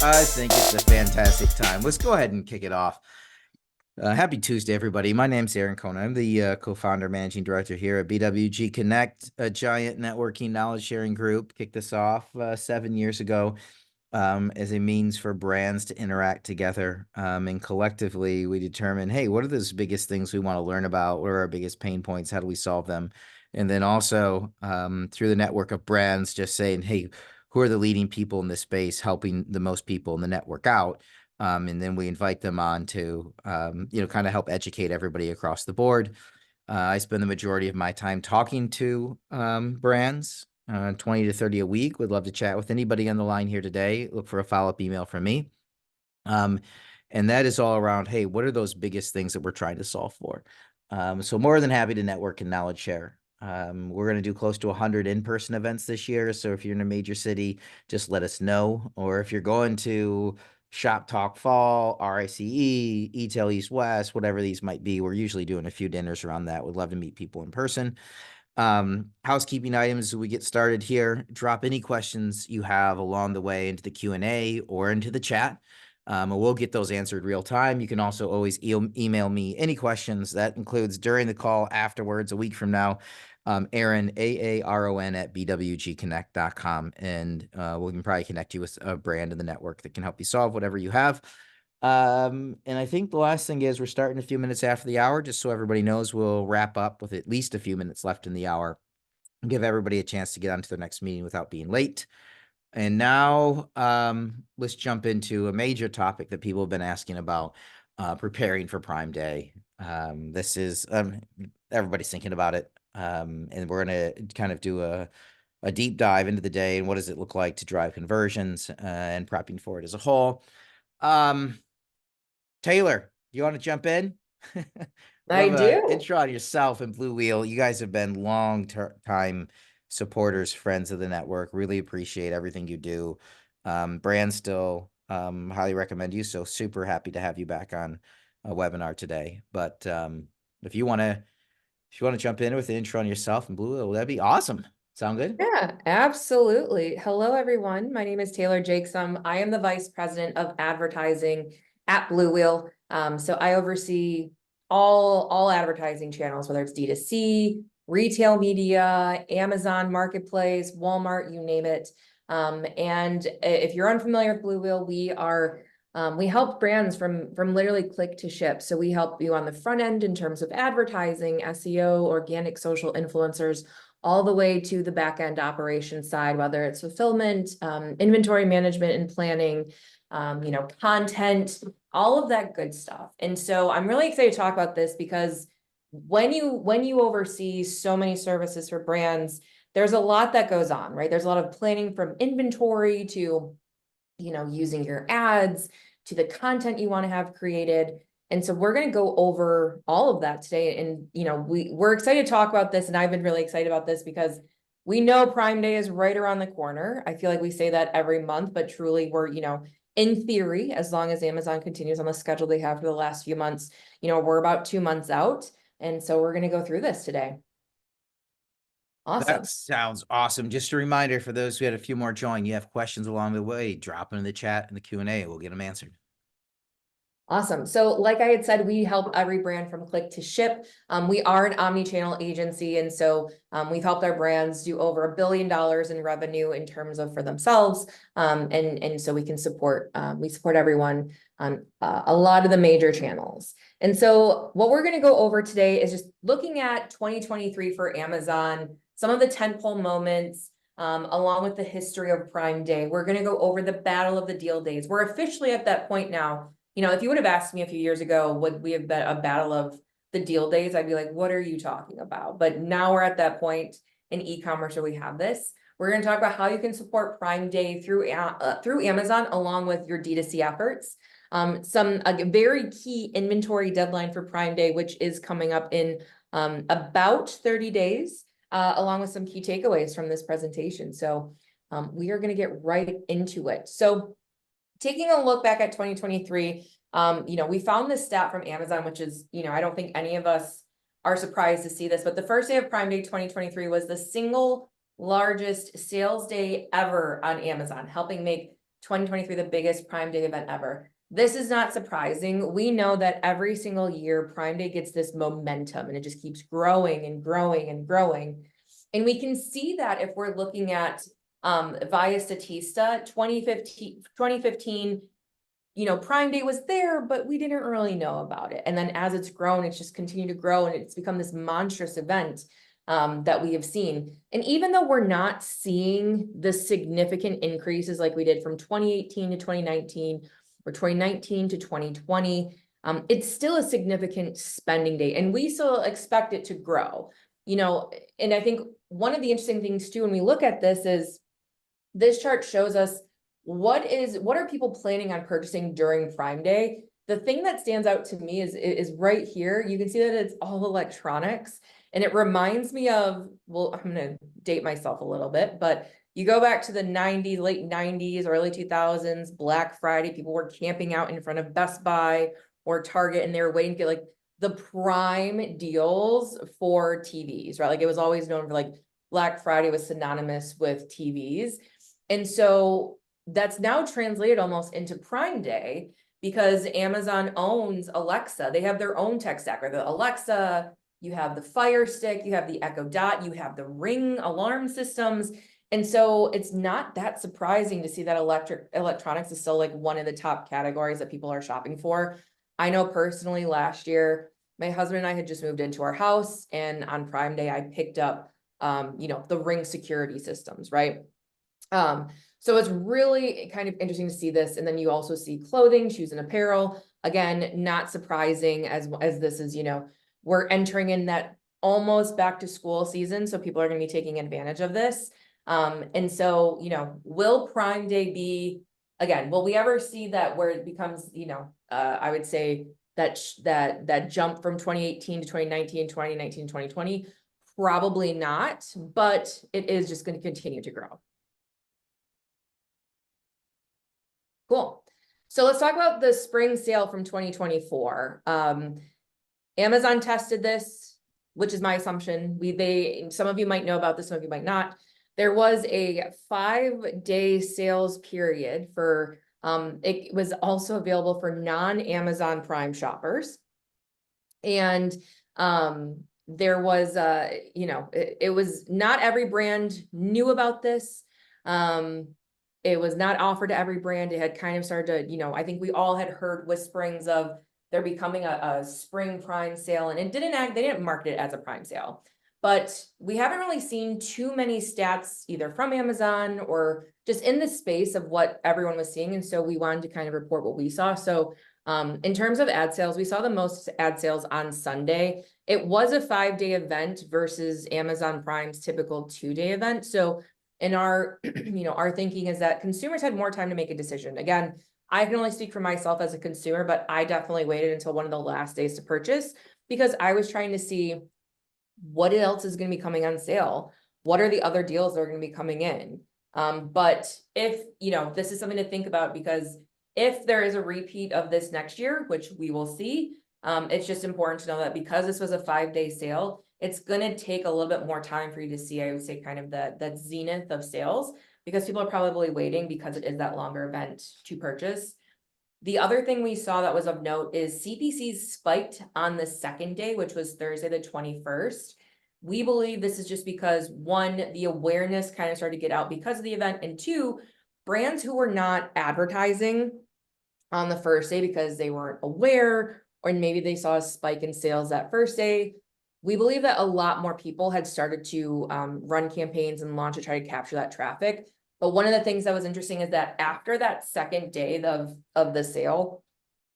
I think it's a fantastic time. Let's go ahead and kick it off. Happy Tuesday, everybody. My name's Aaron Cohn. I'm the co-founder, managing director here at BWG Connect, a giant networking knowledge sharing group. Kicked this off 7 years ago as a means for brands to interact together. And collectively, we determine, hey, what are those biggest things we want to learn about? What are our biggest pain points? How do we solve them? And then also through the network of brands, just saying, hey, who are the leading people in this space, helping the most people in the network out? And then we invite them on to, kind of help educate everybody across the board. I spend the majority of my time talking to brands, 20 to 30 a week. Would love to chat with anybody on the line here today. Look for a follow-up email from me. And that is all around, hey, what are those biggest things that we're trying to solve for? So more than happy to network and knowledge share. We're going to do close to 100 in-person events this year. So if you're in a major city, just let us know. Or if you're going to Shop Talk Fall, RICE, E-Tail East West, whatever these might be, we're usually doing a few dinners around that. We'd love to meet people in person. Housekeeping items as we get started here. Drop any questions you have along the way into the Q&A or into the chat. And we'll get those answered real time. You can also always email me any questions. That includes during the call, afterwards, a week from now. Aaron, AARON at bwgconnect.com. And we can probably connect you with a brand in the network that can help you solve whatever you have. And I think the last thing is we're starting a few minutes after the hour, just so everybody knows we'll wrap up with at least a few minutes left in the hour and give everybody a chance to get on to their next meeting without being late. And now let's jump into a major topic that people have been asking about, preparing for Prime Day. This is everybody's thinking about it. And we're going to kind of do a deep dive into the day and what does it look like to drive conversions and prepping for it as a whole. Taylor, you want to jump in? I Love a do. intro on yourself and Blue Wheel. You guys have been long time supporters, friends of the network. Really appreciate everything you do. Brand still highly recommend you. So super happy to have you back on a webinar today. But if you want to jump in with an intro on yourself and Blue Wheel, that'd be awesome. Sound good? Yeah, absolutely. Hello, everyone. My name is Taylor Jakesum. I am the Vice President of Advertising at Blue Wheel. So I oversee all advertising channels, whether it's D2C, retail media, Amazon Marketplace, Walmart, you name it. And if you're unfamiliar with Blue Wheel, we help brands from literally click to ship. So we help you on the front end in terms of advertising, SEO, organic social influencers, all the way to the back end operations side, whether it's fulfillment, inventory management and planning, content, all of that good stuff. And so I'm really excited to talk about this because when you oversee so many services for brands, there's a lot that goes on, right? There's a lot of planning from inventory to, using your ads to the content you want to have created. And so we're going to go over all of that today. And, we're excited to talk about this. And I've been really excited about this because we know Prime Day is right around the corner. I feel like we say that every month, but truly we're, in theory, as long as Amazon continues on the schedule they have for the last few months, we're about 2 months out. And so we're going to go through this today. Awesome. That sounds awesome. Just a reminder for those who had a few more join, you have questions along the way, drop them in the chat and the Q&A. We'll get them answered. Awesome. So like I had said, we help every brand from click to ship. We are an omni-channel agency. And so we've helped our brands do over $1 billion in revenue in terms of for themselves. And so we can support everyone on a lot of the major channels. And so what we're going to go over today is just looking at 2023 for Amazon, some of the tentpole moments, along with the history of Prime Day. We're going to go over the battle of the deal days. We're officially at that point now. If you would have asked me a few years ago, would we have been a battle of the deal days? I'd be like, what are you talking about? But now we're at that point in e-commerce where we have this. We're going to talk about how you can support Prime Day through Amazon along with your D2C efforts. A very key inventory deadline for Prime Day, which is coming up in about 30 days, along with some key takeaways from this presentation. So we are going to get right into it. So taking a look back at 2023, we found this stat from Amazon, which is, I don't think any of us are surprised to see this, but the first day of Prime Day 2023 was the single largest sales day ever on Amazon, helping make 2023, the biggest Prime Day event ever. This is not surprising. We know that every single year Prime Day gets this momentum and it just keeps growing and growing and growing. And we can see that if we're looking at via Statista, 2015, Prime Day was there, but we didn't really know about it. And then as it's grown, it's just continued to grow and it's become this monstrous event that we have seen. And even though we're not seeing the significant increases like we did from 2018 to 2019 or 2019 to 2020, it's still a significant spending day and we still expect it to grow, and I think one of the interesting things too, when we look at this is this chart shows us what are people planning on purchasing during Prime Day. The thing that stands out to me is right here. You can see that it's all electronics. And it reminds me of, well, I'm going to date myself a little bit, but you go back to the 90s, late 90s, early 2000s, Black Friday, people were camping out in front of Best Buy or Target, and they were waiting to get like the prime deals for TVs, right? Like it was always known for like Black Friday was synonymous with TVs. And so that's now translated almost into Prime Day because Amazon owns Alexa. They have their own tech stack, right? The Alexa, you have the Fire Stick, you have the Echo Dot, you have the Ring alarm systems. And so it's not that surprising to see that electronics is still like one of the top categories that people are shopping for. I know personally last year, my husband and I had just moved into our house, and on Prime Day, I picked up, the Ring security systems, right? So it's really kind of interesting to see this. And then you also see clothing, shoes, and apparel. Again, not surprising as this is, we're entering in that almost back to school season. So people are going to be taking advantage of this. And so, will Prime Day be, again, will we ever see that where it becomes, I would say that jump from 2018 to 2019, 2019, 2020? Probably not, but it is just going to continue to grow. Cool. So let's talk about the spring sale from 2024. Amazon tested this, which is my assumption. Some of you might know about this, some of you might not. There was a 5-day sales period for, it was also available for non-Amazon Prime shoppers. And there was, it was not every brand knew about this. It was not offered to every brand. It had kind of started to, I think we all had heard whisperings of there becoming a spring Prime sale, and they didn't market it as a Prime sale, but we haven't really seen too many stats either from Amazon or just in the space of what everyone was seeing. And so we wanted to kind of report what we saw. So in terms of ad sales, we saw the most ad sales on Sunday. It was a 5-day event versus Amazon Prime's typical 2-day event. So in our, our thinking is that consumers had more time to make a decision. Again, I can only speak for myself as a consumer, but I definitely waited until one of the last days to purchase because I was trying to see what else is going to be coming on sale. What are the other deals that are going to be coming in? But if, this is something to think about, because if there is a repeat of this next year, which we will see, it's just important to know that because this was a 5-day sale, it's going to take a little bit more time for you to see, I would say, kind of that zenith of sales, because people are probably waiting because it is that longer event to purchase. The other thing we saw that was of note is CPCs spiked on the second day, which was Thursday, the 21st. We believe this is just because, one, the awareness kind of started to get out because of the event, and two, brands who were not advertising on the first day because they weren't aware, or maybe they saw a spike in sales that first day. We believe that a lot more people had started to run campaigns and launch to try to capture that traffic. But one of the things that was interesting is that after that second day of the sale,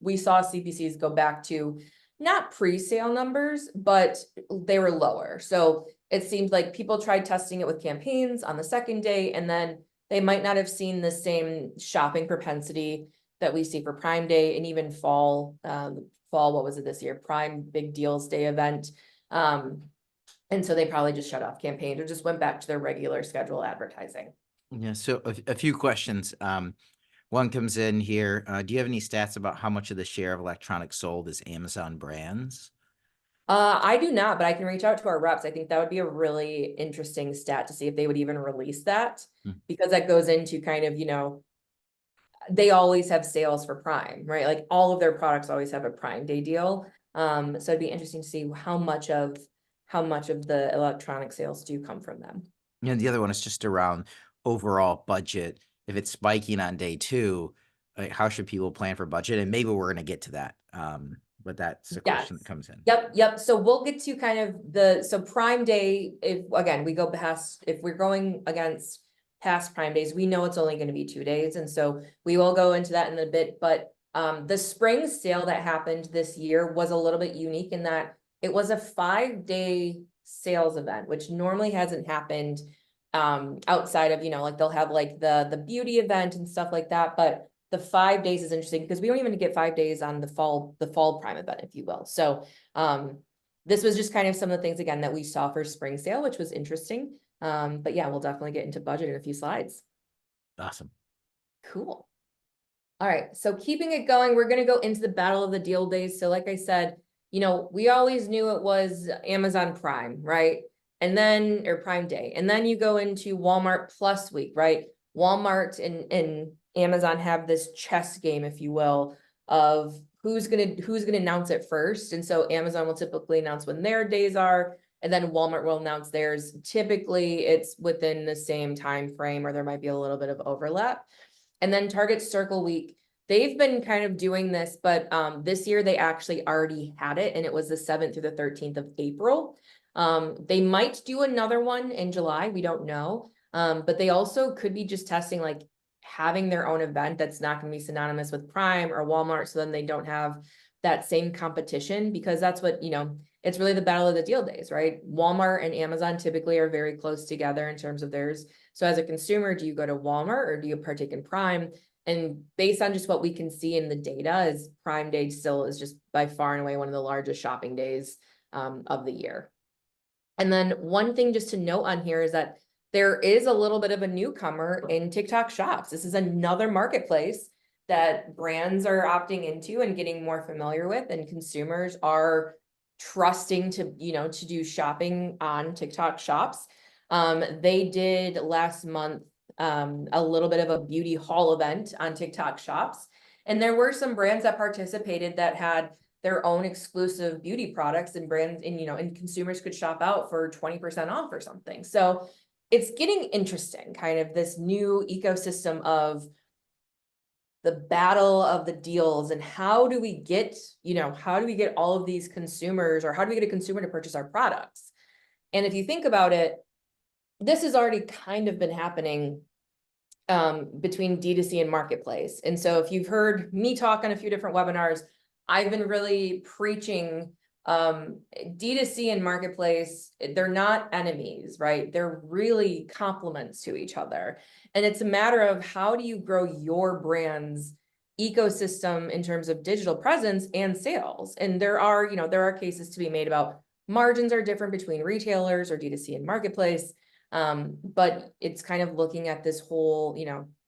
we saw CPCs go back to not pre-sale numbers, but they were lower. So it seemed like people tried testing it with campaigns on the second day, and then they might not have seen the same shopping propensity that we see for Prime Day and even fall, what was it this year? Prime Big Deals Day event. And so they probably just shut off campaigns or just went back to their regular schedule advertising. Yeah, so a few questions. One comes in here. Do you have any stats about how much of the share of electronics sold is Amazon brands? I do not, but I can reach out to our reps. I think that would be a really interesting stat to see if they would even release that, because that goes into kind of, they always have sales for Prime, right? Like all of their products always have a Prime Day deal. So it'd be interesting to see how much of the electronic sales do come from them. And the other one is just around overall budget. If it's spiking on day two, like how should people plan for budget? And maybe we're going to get to that. But that's the question that Yes. comes in. Yep. So we'll get to kind of so Prime Day, if again, we go past, if we're going against past Prime Days, we know it's only going to be 2 days. And so we will go into that in a bit, but the spring sale that happened this year was a little bit unique in that it was a 5-day sales event, which normally hasn't happened outside of, like they'll have like the beauty event and stuff like that. But the 5 days is interesting because we don't even get 5 days on the fall Prime event, if you will. So this was just kind of some of the things again that we saw for spring sale, which was interesting. But yeah, we'll definitely get into budget in a few slides. Awesome. Cool. All right, so keeping it going, we're going to go into the battle of the deal days. So like I said, we always knew it was Amazon Prime, right? And then, or Prime Day. And then you go into Walmart Plus Week, right? Walmart and Amazon have this chess game, if you will, of who's gonna announce it first. And so Amazon will typically announce when their days are, and then Walmart will announce theirs. Typically, it's within the same time frame, or there might be a little bit of overlap. And then Target Circle Week, they've been kind of doing this, but this year they actually already had it, and it was the 7th through the 13th of April. They might do another one in July, we don't know. But they also could be just testing, like having their own event that's not going to be synonymous with Prime or Walmart, so then they don't have that same competition, because that's what, it's really the battle of the deal days, right? Walmart and Amazon typically are very close together in terms of theirs. So as a consumer, do you go to Walmart or do you partake in Prime? And based on just what we can see in the data, is Prime Day still is just by far and away one of the largest shopping days of the year. And then one thing just to note on here is that there is a little bit of a newcomer in TikTok shops. This is another marketplace that brands are opting into and getting more familiar with, and consumers are trusting to, to do shopping on TikTok shops. They did last month a little bit of a beauty haul event on TikTok shops. And there were some brands that participated that had their own exclusive beauty products, and brands, and consumers could shop out for 20% off or something. So it's getting interesting, kind of this new ecosystem of the battle of the deals, and how do we get all of these consumers, or how do we get a consumer to purchase our products? And if you think about it, this has already kind of been happening between D2C and marketplace. And so if you've heard me talk on a few different webinars, I've been really preaching D2C and marketplace, they're not enemies, right? They're really complements to each other. And it's a matter of how do you grow your brand's ecosystem in terms of digital presence and sales. And there are cases to be made about margins are different between retailers or D2C and marketplace. But it's kind of looking at this whole,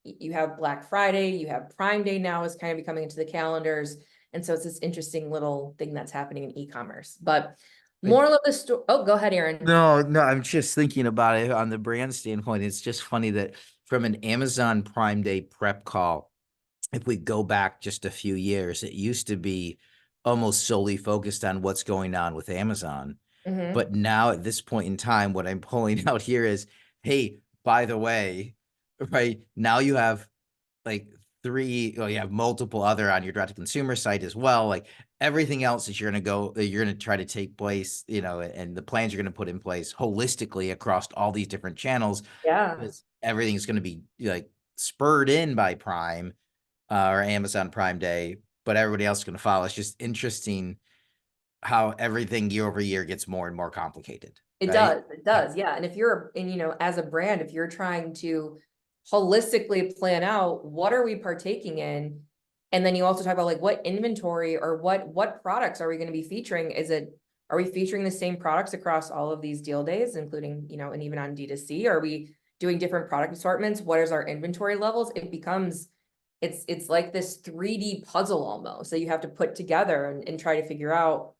you have Black Friday, you have Prime Day now is kind of becoming into the calendars. And so it's this interesting little thing that's happening in e-commerce. But moral of the story, oh, go ahead, Aaron. No, I'm just thinking about it on the brand standpoint. It's just funny that from an Amazon Prime Day prep call, if we go back just a few years, it used to be almost solely focused on what's going on with Amazon. But now at this point in time, what I'm pulling out here is, hey, by the way, right now you have like you have multiple other on your direct to consumer site as well. Like everything else that you're going to try to take place, and the plans you're going to put in place holistically across all these different channels. Yeah. Because everything's going to be like spurred in by Prime or Amazon Prime Day, but everybody else is going to follow. It's just interesting how everything year over year gets more and more complicated. It does. Yeah. And if you're, as a brand, if you're trying to holistically plan out what are we partaking in, and then you also talk about like what inventory or what products are we going to be featuring? Are we featuring the same products across all of these deal days, including, and even on D2C? Are we doing different product assortments? What is our inventory levels? It's like this 3D puzzle almost that you have to put together and try to figure out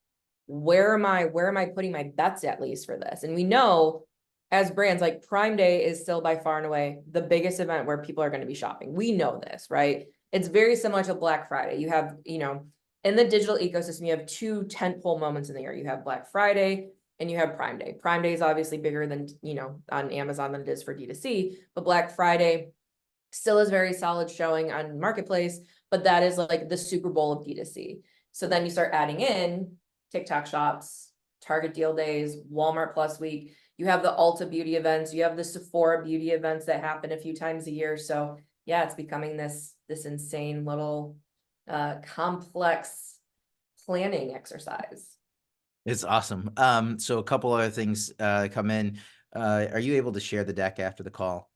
where am I putting my bets at least for this? And we know as brands, like Prime Day is still by far and away the biggest event where people are going to be shopping. We know this, right? It's very similar to Black Friday. You have, in the digital ecosystem, you have two tentpole moments in the year. You have Black Friday and you have Prime Day. Prime Day is obviously bigger than, on Amazon than it is for D2C, but Black Friday still is very solid showing on Marketplace, but that is like the Super Bowl of D2C. So then you start adding in TikTok shops, Target deal days, Walmart Plus Week. You have the Ulta beauty events. You have the Sephora beauty events that happen a few times a year. So yeah, it's becoming this insane little complex planning exercise. It's awesome. So a couple other things come in. Are you able to share the deck after the call?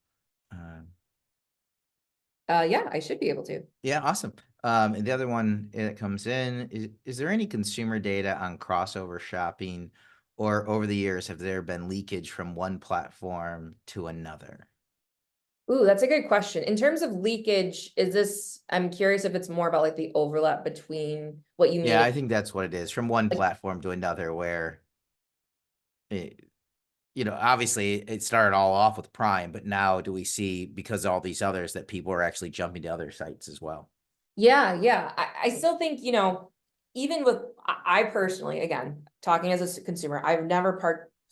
Yeah, I should be able to. Yeah, awesome. And the other one that comes in is there any consumer data on crossover shopping, or over the years have there been leakage from one platform to another? Ooh, that's a good question. In terms of leakage, I'm curious if it's more about like the overlap between what you Yeah, mean. I think that's what it is, from one Like, platform to another, where it, obviously it started all off with Prime, but now do we see, because of all these others, that people are actually jumping to other sites as well? yeah. I still think, even with, I personally, again, talking as a consumer, I've never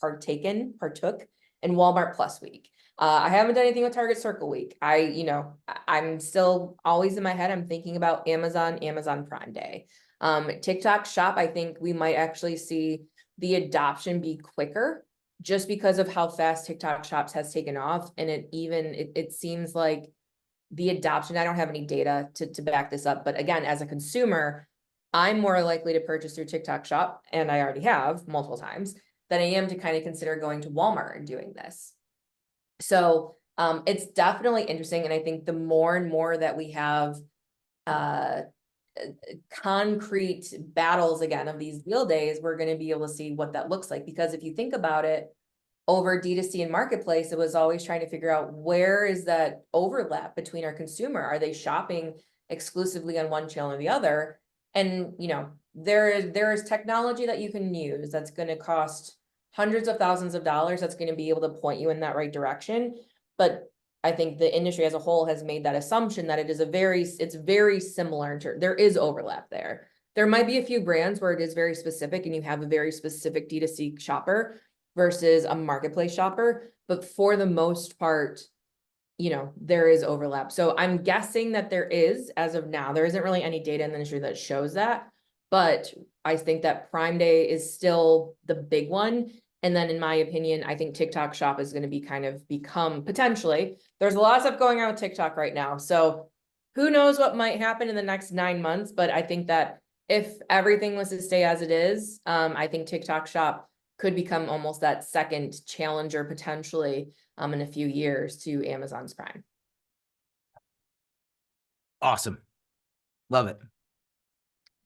partook in Walmart Plus Week. I haven't done anything with Target Circle Week. I'm still always in my head, I'm thinking about Amazon Prime Day. TikTok Shop, I think we might actually see the adoption be quicker just because of how fast TikTok Shops has taken off. And it seems like the adoption, I don't have any data to back this up, but again, as a consumer, I'm more likely to purchase through TikTok Shop, and I already have multiple times, than I am to kind of consider going to Walmart and doing this. So it's definitely interesting. And I think the more and more that we have uh, concrete battles again of these deal days, we're going to be able to see what that looks like. Because if you think about it, over D2C and Marketplace, it was always trying to figure out where is that overlap between our consumer? Are they shopping exclusively on one channel or the other? And there is technology that you can use that's going to cost hundreds of thousands of dollars that's going to be able to point you in that right direction. But I think the industry as a whole has made that assumption that it's very similar. There is overlap there. There might be a few brands where it is very specific and you have a very specific D2C shopper versus a marketplace shopper. But for the most part, there is overlap. So I'm guessing that there is, as of now, there isn't really any data in the industry that shows that. But I think that Prime Day is still the big one. And then in my opinion, I think TikTok Shop is going to become potentially, there's a lot of stuff going on with TikTok right now. So who knows what might happen in the next 9 months. But I think that if everything was to stay as it is, I think TikTok Shop could become almost that second challenger potentially in a few years to Amazon's Prime. Awesome. Love it.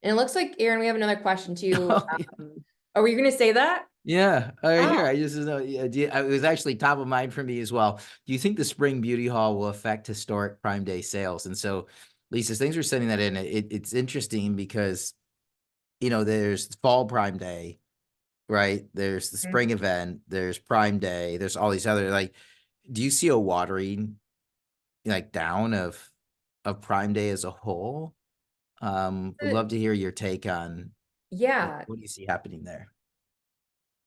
And it looks like, Aaron, we have another question too. Oh, yeah. Are you going to say that? Yeah, right Oh, here. I just yeah, it was actually top of mind for me as well. Do you think the spring beauty haul will affect historic Prime Day sales? And so, Lisa, thanks for sending that in. It's interesting because there's fall Prime Day, right? There's the spring event. There's Prime Day. There's all these other, like. Do you see a watering down of Prime Day as a whole? Would love to hear your take on yeah. what do you see happening there.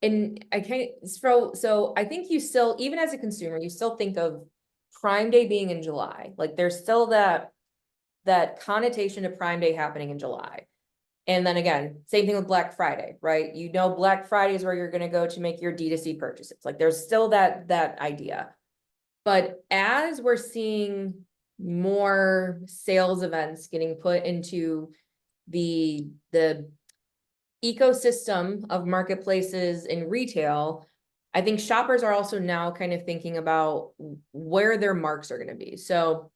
And I kind of so I think you still, even as a consumer, you still think of Prime Day being in July. Like there's still that connotation to Prime Day happening in July. And then again, same thing with Black Friday, right? Black Friday is where you're going to go to make your D2C purchases. Like there's still that idea. But as we're seeing more sales events getting put into the ecosystem of marketplaces and retail, I think shoppers are also now kind of thinking about where their marks are going to be. So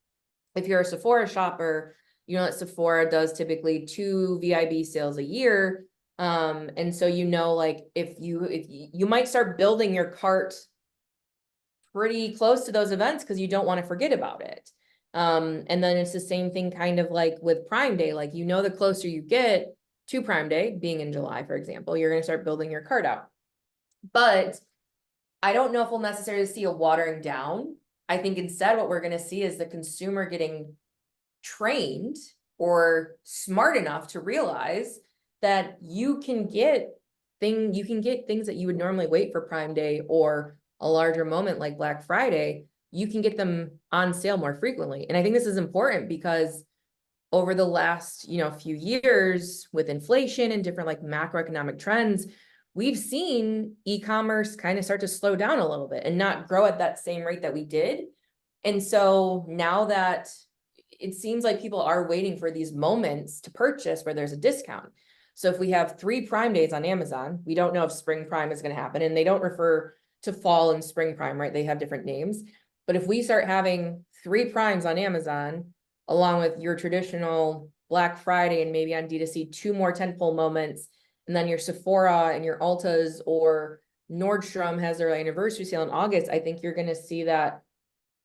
if you're a Sephora shopper, you know that Sephora does typically 2 VIB sales a year. And so like if you might start building your cart pretty close to those events because you don't want to forget about it. And then it's the same thing kind of like with Prime Day. Like, the closer you get to Prime Day, being in July, for example, you're going to start building your cart out. But I don't know if we'll necessarily see a watering down. I think instead what we're going to see is the consumer getting trained or smart enough to realize that you can get things that you would normally wait for Prime Day or a larger moment like Black Friday, you can get them on sale more frequently. And I think this is important because over the last, few years with inflation and different like macroeconomic trends, we've seen e-commerce kind of start to slow down a little bit and not grow at that same rate that we did. And so now that it seems like people are waiting for these moments to purchase where there's a discount. So if we have 3 Prime days on Amazon, we don't know if Spring Prime is going to happen, and they don't refer to fall and Spring Prime, right? They have different names. But if we start having 3 Primes on Amazon, along with your traditional Black Friday and maybe on D2C, 2 more tentpole moments, and then your Sephora and your Ultas or Nordstrom has their anniversary sale in August, I think you're going to see that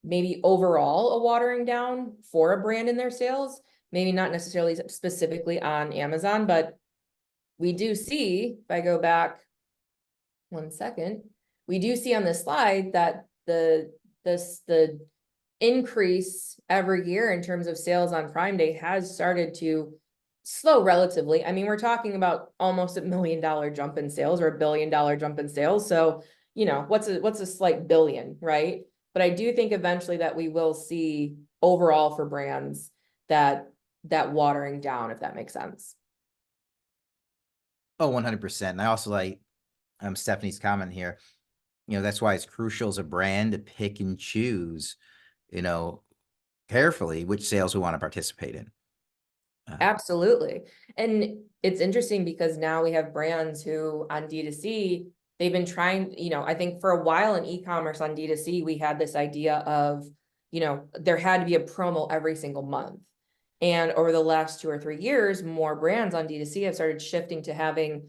maybe overall a watering down for a brand in their sales, maybe not necessarily specifically on Amazon, but we do see, if I go back 1 second, we do see on this slide that the increase every year in terms of sales on Prime Day has started to slow relatively. I mean, we're talking about almost $1 million jump in sales or $1 billion jump in sales. So, what's a slight billion, right? But I do think eventually that we will see overall for brands that watering down, if that makes sense. Oh, 100%. And I also like Stephanie's comment here. That's why it's crucial as a brand to pick and choose, carefully which sales we want to participate in. Absolutely. And it's interesting because now we have brands who on D2C, they've been trying, I think for a while in e-commerce on D2C, we had this idea of, there had to be a promo every single month. And over the last 2 or 3 years, more brands on D2C have started shifting to having,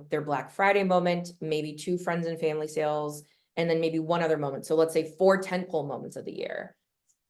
their Black Friday moment, maybe 2 friends and family sales, and then maybe 1 other moment. So let's say 4 tentpole moments of the year.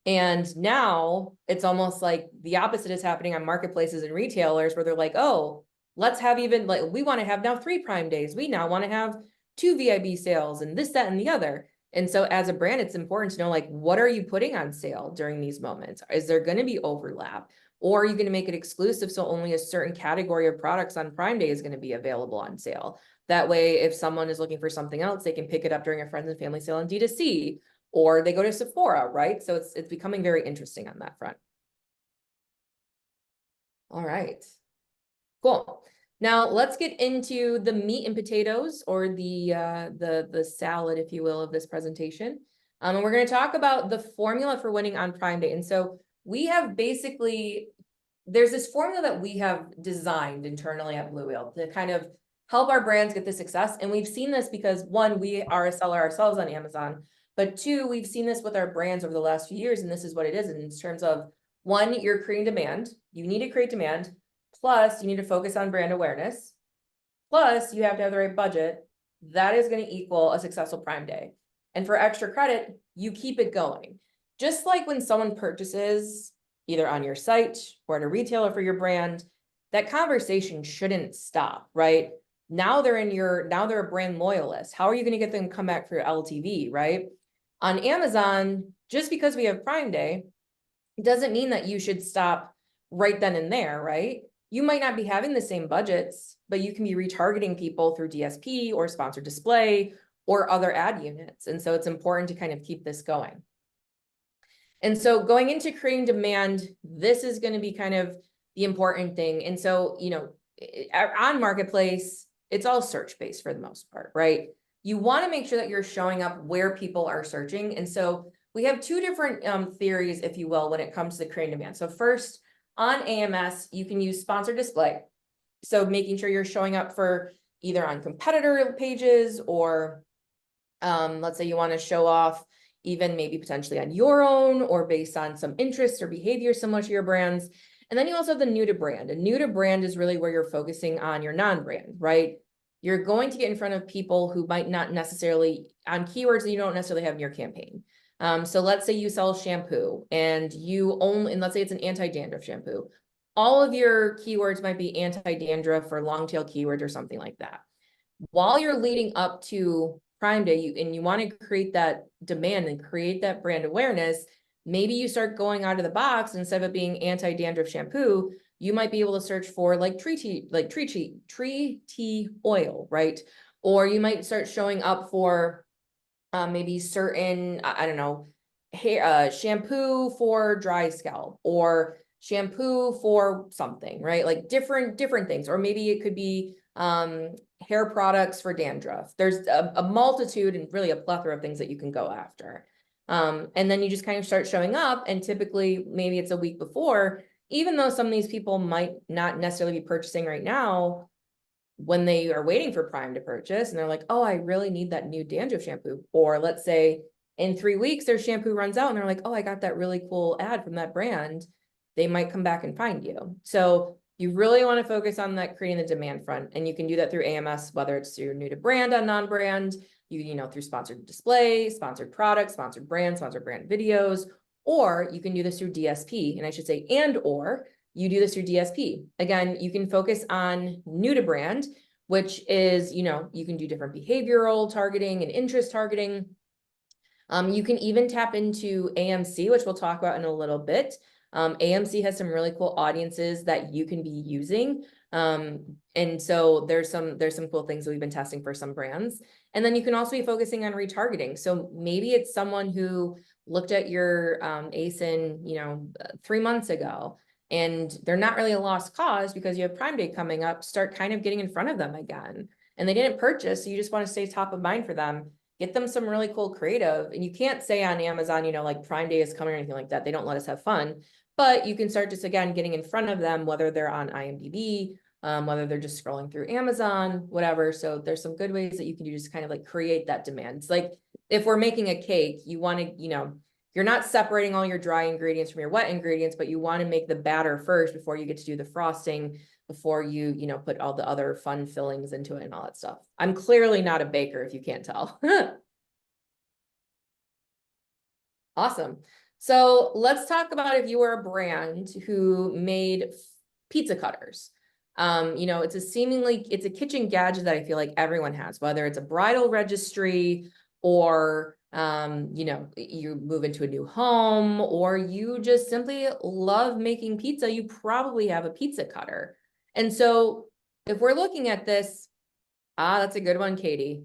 And now it's almost like the opposite is happening on marketplaces and retailers where they're like, oh, let's have even like, we want to have now 3 Prime days. We now want to have 2 VIB sales and this, that, and the other. And so as a brand, it's important to know, like, what are you putting on sale during these moments? Is there going to be overlap? Or are you going to make it exclusive so only a certain category of products on Prime Day is going to be available on sale? That way, if someone is looking for something else, they can pick it up during a friends and family sale on D2C, or they go to Sephora, right? So it's becoming very interesting on that front. All right, cool. Now let's get into the meat and potatoes, or the salad, if you will, of this presentation. And we're going to talk about the formula for winning on Prime Day. And so we have there's this formula that we have designed internally at Blue Whale to kind of help our brands get the success. And we've seen this because 1, we are a seller ourselves on Amazon, but 2, we've seen this with our brands over the last few years. And this is what it is in terms of 1, you're creating demand. You need to create demand. Plus, you need to focus on brand awareness. Plus, you have to have the right budget. That is going to equal a successful Prime Day. And for extra credit, you keep it going. Just like when someone purchases either on your site or at a retailer for your brand, that conversation shouldn't stop, right? Now they're a brand loyalist. How are you going to get them to come back for your LTV, right? On Amazon, just because we have Prime Day, it doesn't mean that you should stop right then and there, right? You might not be having the same budgets, but you can be retargeting people through DSP or sponsored display or other ad units. And so it's important to kind of keep this going. And so going into creating demand, this is going to be kind of the important thing. And so, on Marketplace, it's all search-based for the most part, right? You want to make sure that you're showing up where people are searching. And so we have 2 different theories, if you will, when it comes to creating demand. So first, on AMS, you can use sponsored display. So making sure you're showing up for either on competitor pages or let's say you want to show off even maybe potentially on your own or based on some interests or behavior similar to your brands. And then you also have the new to brand. And new to brand is really where you're focusing on your non-brand, right? You're going to get in front of people who might not necessarily on keywords that you don't necessarily have in your campaign. So let's say you sell shampoo and let's say it's an anti-dandruff shampoo. All of your keywords might be anti-dandruff or long tail keywords or something like that. While you're leading up to Prime Day, you want to create that demand and create that brand awareness, maybe you start going out of the box, instead of it being anti-dandruff shampoo, you might be able to search for like tree tea oil, right? Or you might start showing up for maybe certain, I don't know, hair shampoo for dry scalp, or shampoo for something, right? Like different things. Or maybe it could be hair products for dandruff. There's a multitude and really a plethora of things that you can go after. And then you just kind of start showing up, and typically maybe it's a week before, even though some of these people might not necessarily be purchasing right now, when they are waiting for Prime to purchase and they're like, oh, I really need that new dandruff shampoo. Or let's say in 3 weeks, their shampoo runs out and they're like, oh, I got that really cool ad from that brand. They might come back and find you. So you really want to focus on that, creating the demand front. And you can do that through AMS, whether it's through new to brand on non-brand, you know, through sponsored display, sponsored products, sponsored brand videos, or you can do this through DSP. And I should say, or you do this through DSP. Again, you can focus on new to brand, which is, you know, you can do different behavioral targeting and interest targeting. You can even tap into AMC, which we'll talk about in a little bit. AMC has some really cool audiences that you can be using. And so there's some cool things that we've been testing for some brands. And then you can also be focusing on retargeting. So maybe it's someone who looked at your ASIN, you know, 3 months ago, and they're not really a lost cause because you have Prime Day coming up. Start kind of getting in front of them again. And they didn't purchase, so you just want to stay top of mind for them. Get them some really cool creative. And you can't say on Amazon, you know, like Prime Day is coming or anything like that. They don't let us have fun. But you can start just, again, getting in front of them, whether they're on IMDb, whether they're just scrolling through Amazon, whatever. So there's some good ways that you can do, just kind of like create that demand. It's like if we're making a cake, you want to, you know, you're not separating all your dry ingredients from your wet ingredients, but you want to make the batter first before you get to do the frosting, before you know, put all the other fun fillings into it and all that stuff. I'm clearly not a baker, if you can't tell. Awesome. So let's talk about if you were a brand who made pizza cutters. You know, it's a kitchen gadget that I feel like everyone has, whether it's a bridal registry, or you know, you move into a new home, or you just simply love making pizza, you probably have a pizza cutter. And so if we're looking at this, that's a good one, Katie.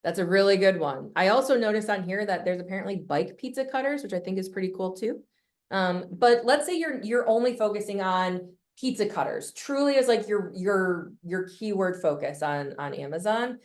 That's a really good one. I also noticed on here that there's apparently bike pizza cutters, which I think is pretty cool too. But let's say you're only focusing on pizza cutters, truly as like your keyword focus on Amazon.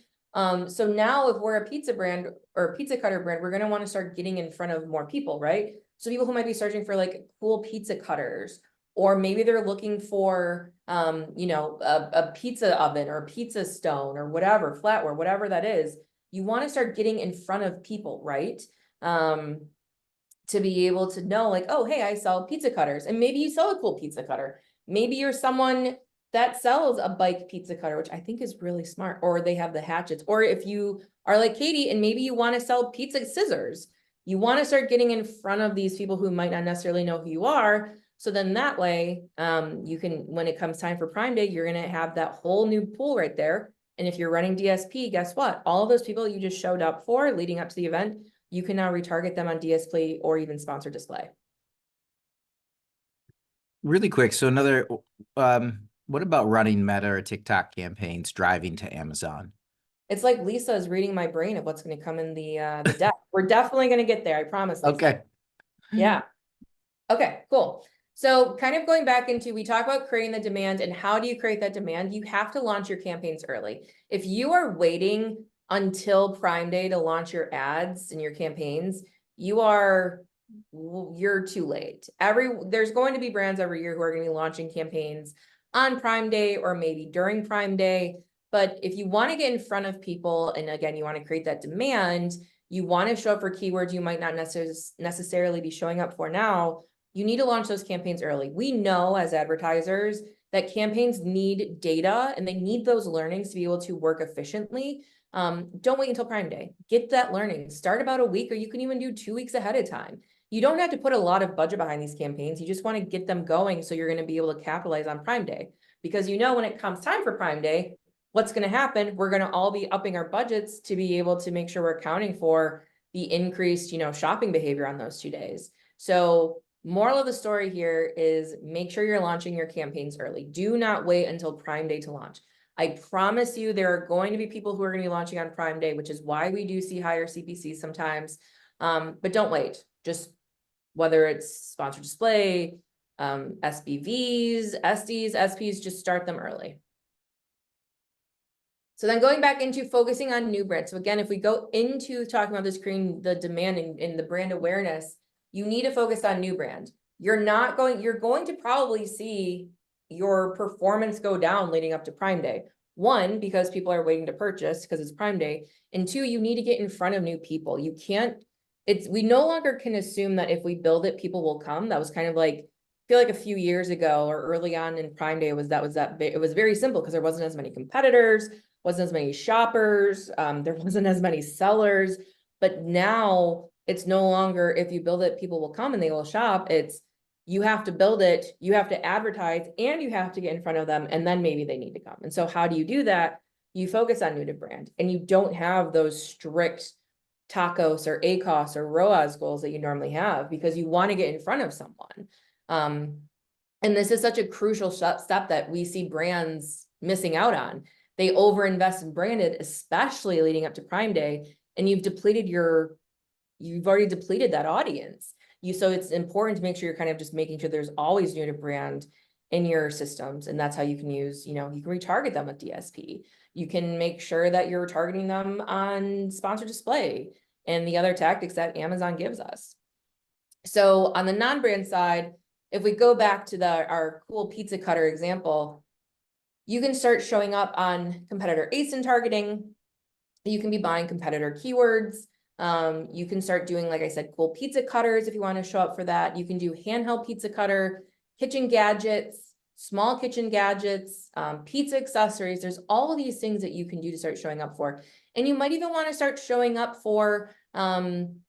So now if we're a pizza brand or a pizza cutter brand, we're going to want to start getting in front of more people, right? So people who might be searching for like cool pizza cutters, or maybe they're looking for, you know, a pizza oven or a pizza stone or whatever, flatware, whatever that is. You want to start getting in front of people, right? To be able to know like, oh, hey, I sell pizza cutters. And maybe you sell a cool pizza cutter. Maybe you're someone that sells a bike pizza cutter, which I think is really smart, or they have the hatchets. Or if you are like Katie and maybe you want to sell pizza scissors, you want to start getting in front of these people who might not necessarily know who you are. So then that way, you can, when it comes time for Prime Day, you're going to have that whole new pool right there. And if you're running DSP, guess what? All of those people you just showed up for leading up to the event, you can now retarget them on DSP or even sponsored display. Really quick. So another, what about running Meta or TikTok campaigns driving to Amazon? It's like Lisa is reading my brain of what's going to come in the deck. We're definitely going to get there. I promise. Lisa. Okay. Yeah. Okay, cool. So kind of going back into, we talk about creating the demand and how do you create that demand? You have to launch your campaigns early. If you are waiting until Prime Day to launch your ads and your campaigns, you're too late. There's going to be brands every year who are going to be launching campaigns on Prime Day or maybe during Prime Day. But if you want to get in front of people, and again, you want to create that demand, you want to show up for keywords you might not necessarily be showing up for now, you need to launch those campaigns early. We know as advertisers that campaigns need data and they need those learnings to be able to work efficiently. Don't wait until Prime Day. Get that learning. Start about a week, or you can even do 2 weeks ahead of time. You don't have to put a lot of budget behind these campaigns. You just want to get them going so you're going to be able to capitalize on Prime Day. Because you know when it comes time for Prime Day, what's going to happen? We're going to all be upping our budgets to be able to make sure we're accounting for the increased, shopping behavior on those 2 days. So moral of the story here is make sure you're launching your campaigns early. Do not wait until Prime Day to launch. I promise you there are going to be people who are going to be launching on Prime Day, which is why we do see higher CPCs sometimes. But don't wait. Just whether it's sponsored display, SBVs, SDs, SPs, just start them early. So then going back into focusing on new brands. So again, if we go into talking about this, creating the demand and the brand awareness, you need to focus on new brand. You're going to probably see your performance go down leading up to Prime Day. One, because people are waiting to purchase because it's Prime Day. And two, you need to get in front of new people. We no longer can assume that if we build it, people will come. That was kind of like, I feel like a few years ago or early on in Prime Day it was very simple because there wasn't as many competitors, wasn't as many shoppers, there wasn't as many sellers. But now it's no longer, if you build it, people will come and they will shop. It's, you have to build it, you have to advertise, and you have to get in front of them, and then maybe they need to come. And so how do you do that? You focus on new to brand, and you don't have those strict TACoS or ACoS or ROAS goals that you normally have, because you want to get in front of someone. And this is such a crucial step that we see brands missing out on. They overinvest in branded, especially leading up to Prime Day, and you've already depleted that audience. So it's important to make sure you're kind of just making sure there's always new to brand in your systems. And that's how you can use, you can retarget them with DSP. You can make sure that you're targeting them on sponsored display and the other tactics that Amazon gives us. So on the non-brand side, if we go back to our cool pizza cutter example, you can start showing up on competitor ASIN targeting. You can be buying competitor keywords. You can start doing, like I said, cool pizza cutters if you want to show up for that. You can do handheld pizza cutter, kitchen gadgets, small kitchen gadgets, pizza accessories. There's all of these things that you can do to start showing up for. And you might even want to start showing up for, on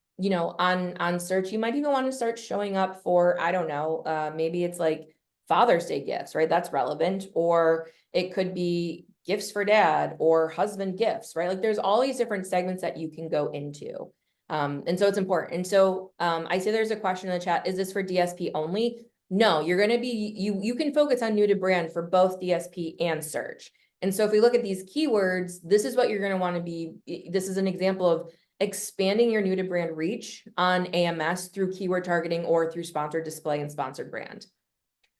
search. You might even want to start showing up for, I don't know, maybe it's like Father's Day gifts, right? That's relevant. Or it could be gifts for dad or husband gifts, right? Like there's all these different segments that you can go into. And so it's important. And so I see there's a question in the chat. Is this for DSP only? No, you're going to be, you can focus on new to brand for both DSP and search. And so if we look at these keywords, this is what you're going to want to be. This is an example of expanding your new to brand reach on AMS through keyword targeting or through sponsored display and sponsored brand.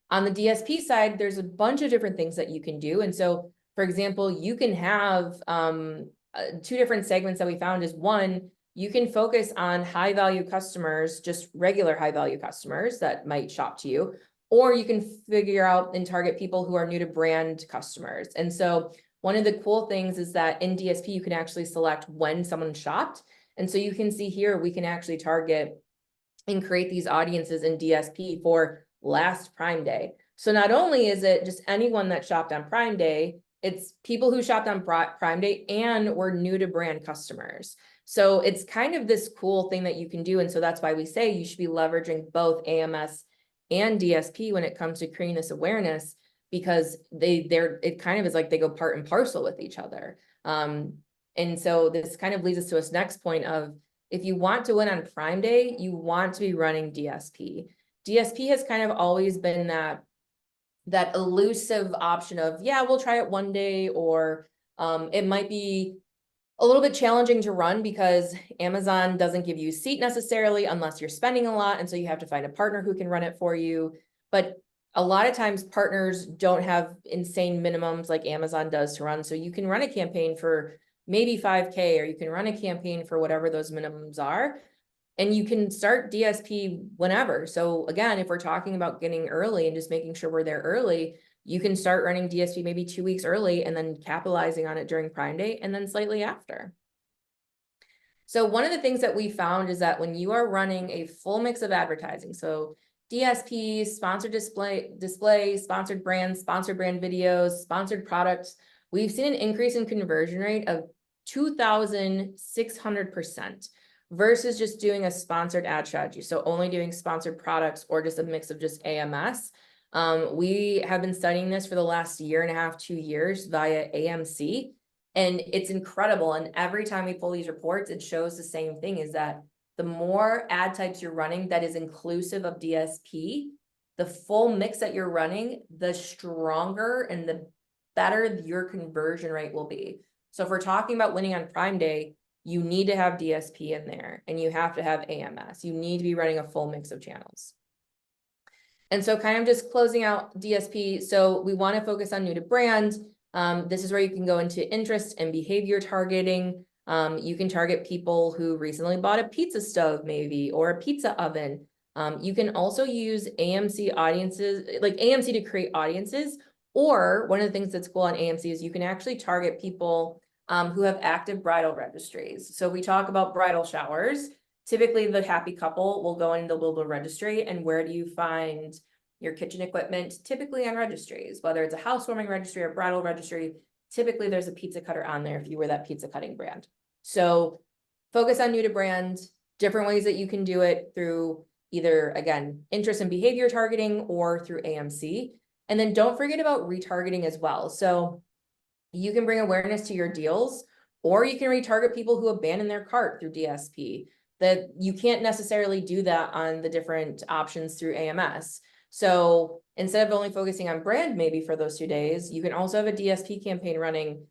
On the DSP side, there's a bunch of different things that you can do. And so, for example, you can have two different segments that we found is one, you can focus on high value customers, just regular high value customers that might shop to you, or you can figure out and target people who are new to brand customers. And so one of the cool things is that in DSP, you can actually select when someone shopped. And so you can see here, we can actually target and create these audiences in DSP for last Prime Day. So not only is it just anyone that shopped on Prime Day, it's people who shopped on Prime Day and were new to brand customers. So it's kind of this cool thing that you can do. And so that's why we say you should be leveraging both AMS and DSP when it comes to creating this awareness, because it kind of is like they go part and parcel with each other. And so this kind of leads us to this next point of, if you want to win on Prime Day, you want to be running DSP. DSP has kind of always been that elusive option of, yeah, we'll try it one day, or it might be a little bit challenging to run because Amazon doesn't give you a seat necessarily unless you're spending a lot. And so you have to find a partner who can run it for you. But a lot of times partners don't have insane minimums like Amazon does to run. So you can run a campaign for maybe 5K, or you can run a campaign for whatever those minimums are. And you can start DSP whenever. So again, if we're talking about getting early and just making sure we're there early, you can start running DSP maybe 2 weeks early and then capitalizing on it during Prime Day and then slightly after. So one of the things that we found is that when you are running a full mix of advertising, so DSP, sponsored display, sponsored brands, sponsored brand videos, sponsored products, we've seen an increase in conversion rate of 2,600%. versus just doing a sponsored ad strategy. So only doing sponsored products or just a mix of just AMS. We have been studying this for the last 1.5 to 2 years via AMC. And it's incredible. And every time we pull these reports, it shows the same thing, is that the more ad types you're running that is inclusive of DSP, the full mix that you're running, the stronger and the better your conversion rate will be. So if we're talking about winning on Prime Day, you need to have DSP in there and you have to have AMS. You need to be running a full mix of channels. And so kind of just closing out DSP. So we want to focus on new to brand. This is where you can go into interest and behavior targeting. You can target people who recently bought a pizza stove maybe, or a pizza oven. You can also use AMC audiences, like AMC to create audiences. Or one of the things that's cool on AMC is you can actually target people who have active bridal registries. So we talk about bridal showers. Typically, the happy couple will go into the Bluebill registry. And where do you find your kitchen equipment? Typically on registries, whether it's a housewarming registry or bridal registry, typically there's a pizza cutter on there if you were that pizza cutting brand. So focus on new to brand, different ways that you can do it through either, again, interest and behavior targeting or through AMC. And then don't forget about retargeting as well. So you can bring awareness to your deals, or you can retarget people who abandon their cart through DSP. That you can't necessarily do that on the different options through AMS. So instead of only focusing on brand, maybe for those 2 days, you can also have a DSP campaign running,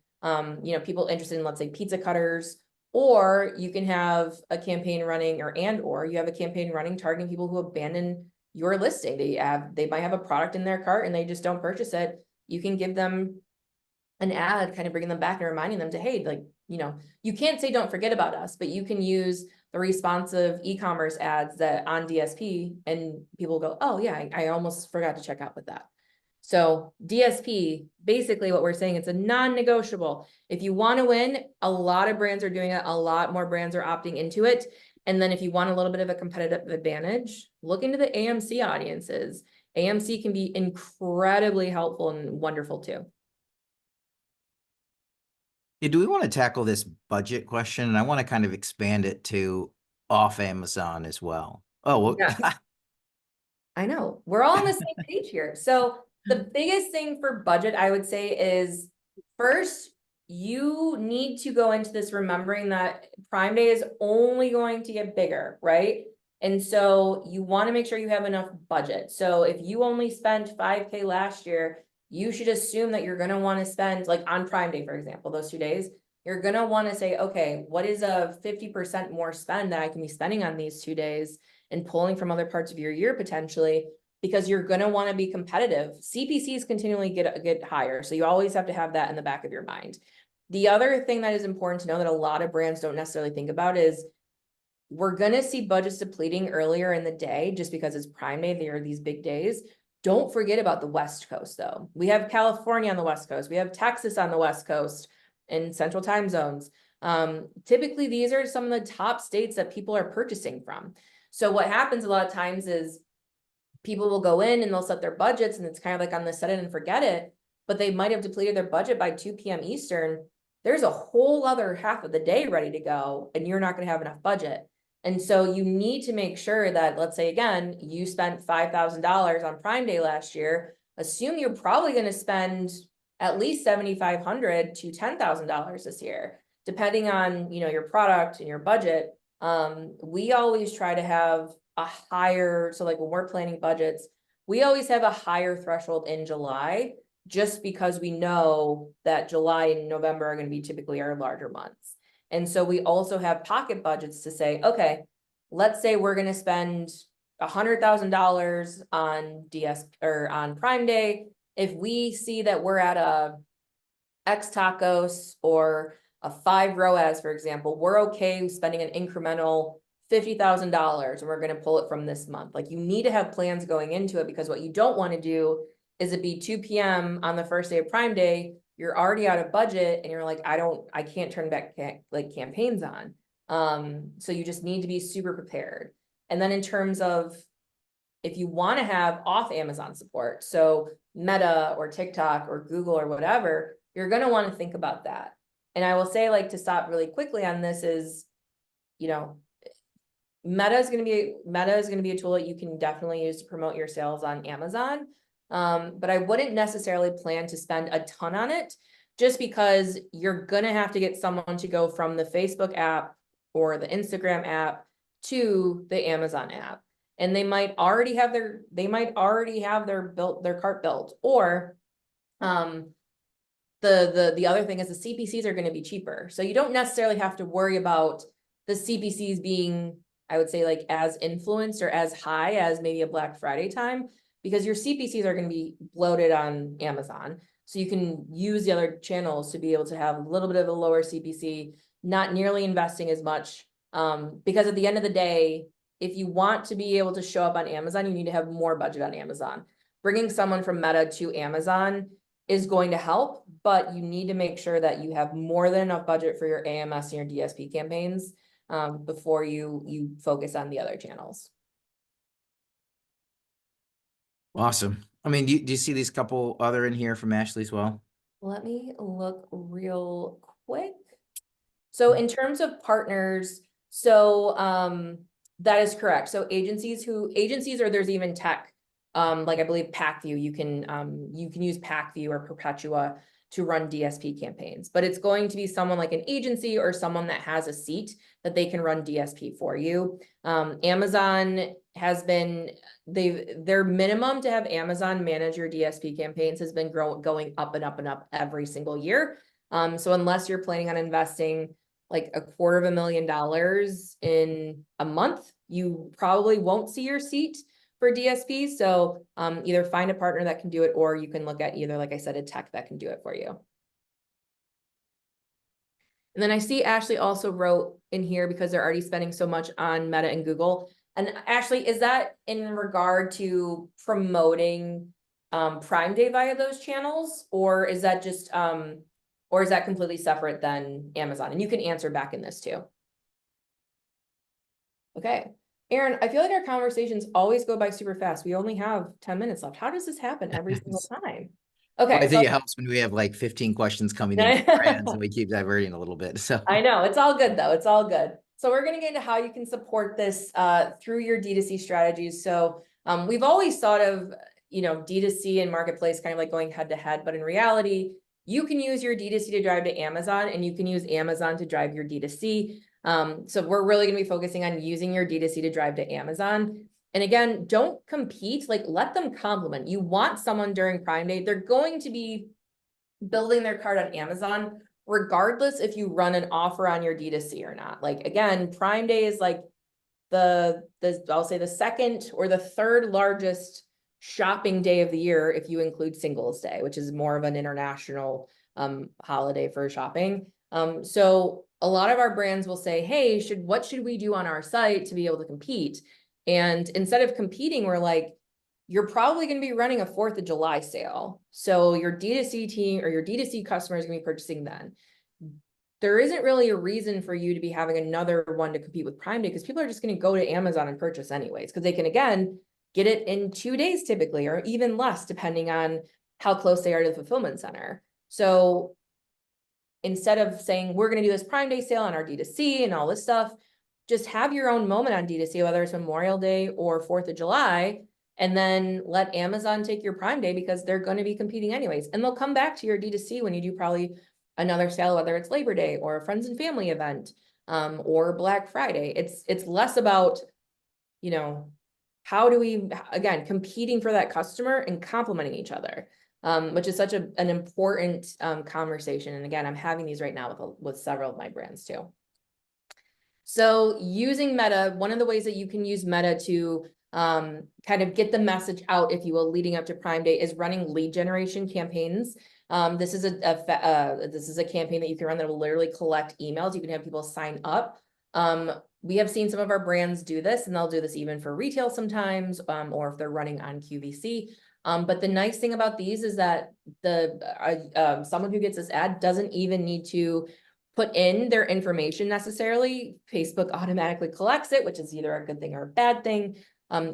people interested in, let's say, pizza cutters, or you can have a campaign running, or you have a campaign running targeting people who abandon your listing. They might have a product in their cart and they just don't purchase it. You can give them an ad, kind of bringing them back and reminding them to, hey, like, you can't say don't forget about us, but you can use the responsive e-commerce ads that on DSP, and people go, oh yeah, I almost forgot to check out with that. So DSP, basically what we're saying, it's a non-negotiable. If you want to win, a lot of brands are doing it. A lot more brands are opting into it. And then if you want a little bit of a competitive advantage, look into the AMC audiences. AMC can be incredibly helpful and wonderful too. Yeah, do we want to tackle this budget question? And I want to kind of expand it to off Amazon as well. Oh, well, Yes. I know. We're all on the same page here. So the biggest thing for budget, I would say, is first, you need to go into this remembering that Prime Day is only going to get bigger, right? And so you want to make sure you have enough budget. So if you only spent 5K last year, you should assume that you're going to want to spend, like on Prime Day, for example, those 2 days, you're going to want to say, okay, what is a 50% more spend that I can be spending on these 2 days and pulling from other parts of your year potentially, because you're going to want to be competitive. CPCs continually get higher. So you always have to have that in the back of your mind. The other thing that is important to know that a lot of brands don't necessarily think about is we're going to see budgets depleting earlier in the day just because it's Prime Day. There are these big days. Don't forget about the West Coast, though. We have California on the West Coast. We have Texas on the West Coast in central time zones. Typically, these are some of the top states that people are purchasing from. So what happens a lot of times is people will go in and they'll set their budgets, and it's kind of like on the set it and forget it, but they might have depleted their budget by 2 p.m. Eastern. There's a whole other half of the day ready to go, and you're not going to have enough budget. And so you need to make sure that, let's say, again, you spent $5,000 on Prime Day last year. Assume you're probably going to spend at least $7,500 to $10,000 this year, depending on, your product and your budget. We always try to have a higher, so like when we're planning budgets, we always have a higher threshold in July, just because we know that July and November are going to be typically our larger months. And so we also have pocket budgets to say, okay, let's say we're going to spend $100,000 on DS or on Prime Day. If we see that we're at a X tacos or a 5 ROAS, for example, we're okay spending an incremental $50,000 and we're going to pull it from this month. Like, you need to have plans going into it, because what you don't want to do is it be 2 p.m. on the first day of Prime Day, you're already out of budget and you're like, I can't turn back campaigns on. So you just need to be super prepared. And then in terms of, if you want to have off Amazon support, so Meta or TikTok or Google or whatever, you're going to want to think about that. And I will say, like, to stop really quickly on this is, Meta is going to be a tool that you can definitely use to promote your sales on Amazon. But I wouldn't necessarily plan to spend a ton on it, just because you're gonna have to get someone to go from the Facebook app or the Instagram app to the Amazon app. And they might already have their cart built, or the other thing is the CPCs are going to be cheaper. So you don't necessarily have to worry about the CPCs being, I would say, like as influenced or as high as maybe a Black Friday time, because your CPCs are going to be bloated on Amazon. So you can use the other channels to be able to have a little bit of a lower CPC, not nearly investing as much. Because at the end of the day, if you want to be able to show up on Amazon, you need to have more budget on Amazon. Bringing someone from Meta to Amazon is going to help, but you need to make sure that you have more than enough budget for your AMS and your DSP campaigns before you focus on the other channels. Awesome. I mean, do you see these couple other in here from Ashley as well? Let me look real quick. So in terms of partners, so that is correct. So agencies, or there's even tech, like I believe PackView, you can use PackView or Perpetua to run DSP campaigns, but it's going to be someone like an agency or someone that has a seat that they can run DSP for you. Amazon has been, their minimum to have Amazon manage your DSP campaigns has been going up and up and up every single year. So unless you're planning on investing like $250,000 in a month, you probably won't see your seat for DSP. So either find a partner that can do it, or you can look at either, like I said, a tech that can do it for you. And then I see Ashley also wrote in here, because they're already spending so much on Meta and Google. And Ashley, is that in regard to promoting Prime Day via those channels, or is that just or is that completely separate than Amazon? And you can answer back in this too. Okay. Aaron, I feel like our conversations always go by super fast. We only have 10 minutes left. How does this happen every single time? Okay. Well, I think it helps when we have like 15 questions coming in from brands and we keep diverting a little bit. So I know it's all good though. It's all good. So we're going to get into how you can support this through your D2C strategies. So we've always thought of, D2C and marketplace kind of like going head to head, but in reality, you can use your D2C to drive to Amazon, and you can use Amazon to drive your D2C. So we're really going to be focusing on using your D2C to drive to Amazon. And again, don't compete, like let them complement. You want someone during Prime Day, they're going to be building their cart on Amazon, regardless if you run an offer on your D2C or not. Like again, Prime Day is like I'll say the second or the third largest shopping day of the year if you include Singles Day, which is more of an international holiday for shopping. So a lot of our brands will say, hey, what should we do on our site to be able to compete? And instead of competing, we're like, you're probably going to be running a 4th of July sale. So your D2C team or your D2C customer is going to be purchasing then. There isn't really a reason for you to be having another one to compete with Prime Day, because people are just going to go to Amazon and purchase anyways, because they can, again, get it in 2 days typically, or even less, depending on how close they are to the fulfillment center. So instead of saying, we're going to do this Prime Day sale on our D2C and all this stuff, just have your own moment on D2C, whether it's Memorial Day or 4th of July, and then let Amazon take your Prime Day, because they're going to be competing anyways. And they'll come back to your D2C when you do probably another sale, whether it's Labor Day or a friends and family event, or Black Friday. It's less about, how do we, again, competing for that customer and complementing each other, which is such an important conversation. And again, I'm having these right now with several of my brands too. So using Meta, one of the ways that you can use Meta to kind of get the message out, if you will, leading up to Prime Day, is running lead generation campaigns. This is a campaign that you can run that will literally collect emails. You can have people sign up. We have seen some of our brands do this, and they'll do this even for retail sometimes, or if they're running on QVC. But the nice thing about these is that someone who gets this ad doesn't even need to put in their information necessarily. Facebook automatically collects it, which is either a good thing or a bad thing.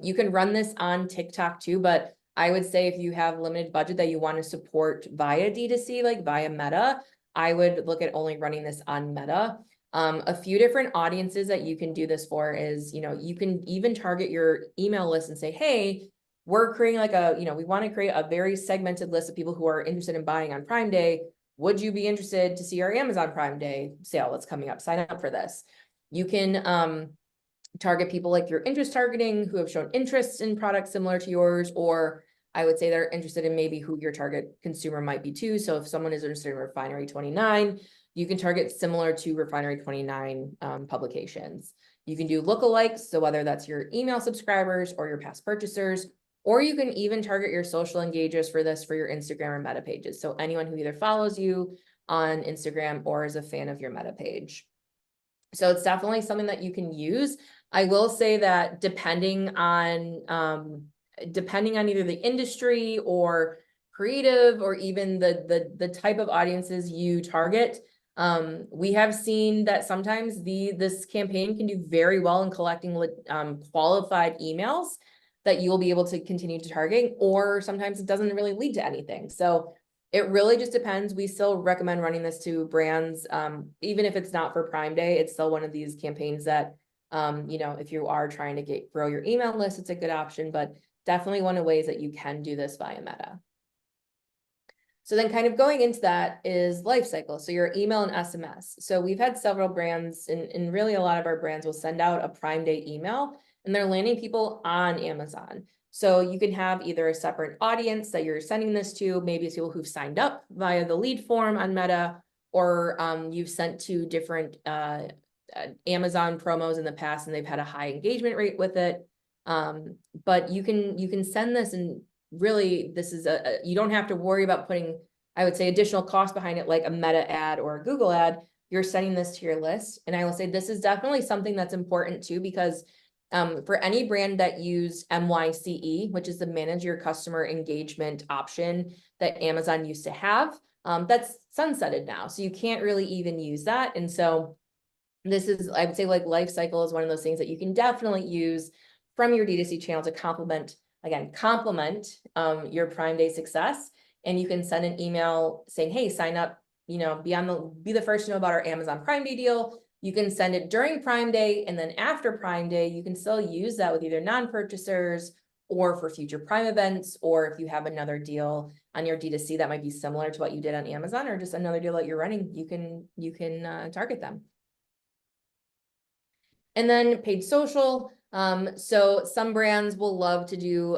You can run this on TikTok too, but I would say if you have limited budget that you want to support via D2C, like via Meta, I would look at only running this on Meta. A few different audiences that you can do this for is, you can even target your email list and say, hey, we're creating like we want to create a very segmented list of people who are interested in buying on Prime Day. would you be interested to see our Amazon Prime Day sale that's coming up? Sign up for this. You can target people like your interest targeting who have shown interest in products similar to yours, or I would say they're interested in maybe who your target consumer might be too. So if someone is interested in Refinery 29, you can target similar to Refinery 29 publications. You can do lookalikes, so whether that's your email subscribers or your past purchasers, or you can even target your social engagers for this for your Instagram or Meta pages. So anyone who either follows you on Instagram or is a fan of your Meta page. So it's definitely something that you can use. I will say that depending on either the industry or creative or even the type of audiences you target, we have seen that sometimes this campaign can do very well in collecting qualified emails that you'll be able to continue to target, or sometimes it doesn't really lead to anything. So it really just depends. We still recommend running this to brands, even if it's not for Prime Day. It's still one of these campaigns that, if you are trying to grow your email list, it's a good option, but definitely one of the ways that you can do this via Meta. So then kind of going into that is life cycle. So your email and SMS. So we've had several brands, and really a lot of our brands will send out a Prime Day email, and they're landing people on Amazon. So you can have either a separate audience that you're sending this to, maybe it's people who've signed up via the lead form on Meta, or you've sent to different Amazon promos in the past and they've had a high engagement rate with it. But you can send this, and really this is you don't have to worry about putting, I would say, additional cost behind it like a Meta ad or a Google ad. You're sending this to your list. And I will say this is definitely something that's important too, because for any brand that use MYCE, which is the manage your customer engagement option that Amazon used to have, that's sunsetted now. So you can't really even use that. And so this is, I would say, like life cycle is one of those things that you can definitely use from your D2C channel to complement your Prime Day success. And you can send an email saying, hey, sign up, be the first to know about our Amazon Prime Day deal. You can send it during Prime Day, and then after Prime Day, you can still use that with either non-purchasers or for future Prime events, or if you have another deal on your D2C that might be similar to what you did on Amazon, or just another deal that you're running, you can target them. And then paid social. So some brands will love to do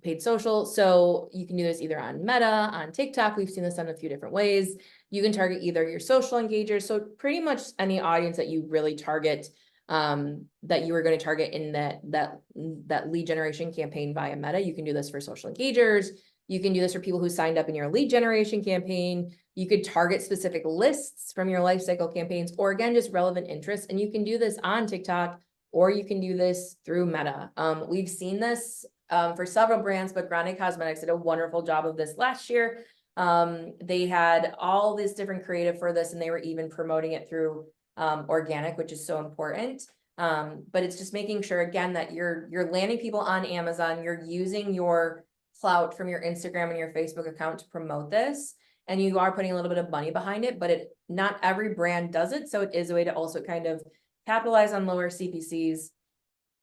paid social. So you can do this either on Meta, on TikTok. We've seen this done a few different ways. You can target either your social engagers. So pretty much any audience that you really target, that you were going to target in that lead generation campaign via Meta. You can do this for social engagers. You can do this for people who signed up in your lead generation campaign. You could target specific lists from your lifecycle campaigns, or again, just relevant interests. And you can do this on TikTok, or you can do this through Meta. We've seen this for several brands, but Grande Cosmetics did a wonderful job of this last year. They had all this different creative for this, and they were even promoting it through organic, which is so important. But it's just making sure, again, that you're landing people on Amazon, you're using your clout from your Instagram and your Facebook account to promote this, and you are putting a little bit of money behind it, but not every brand does it. So it is a way to also kind of capitalize on lower CPCs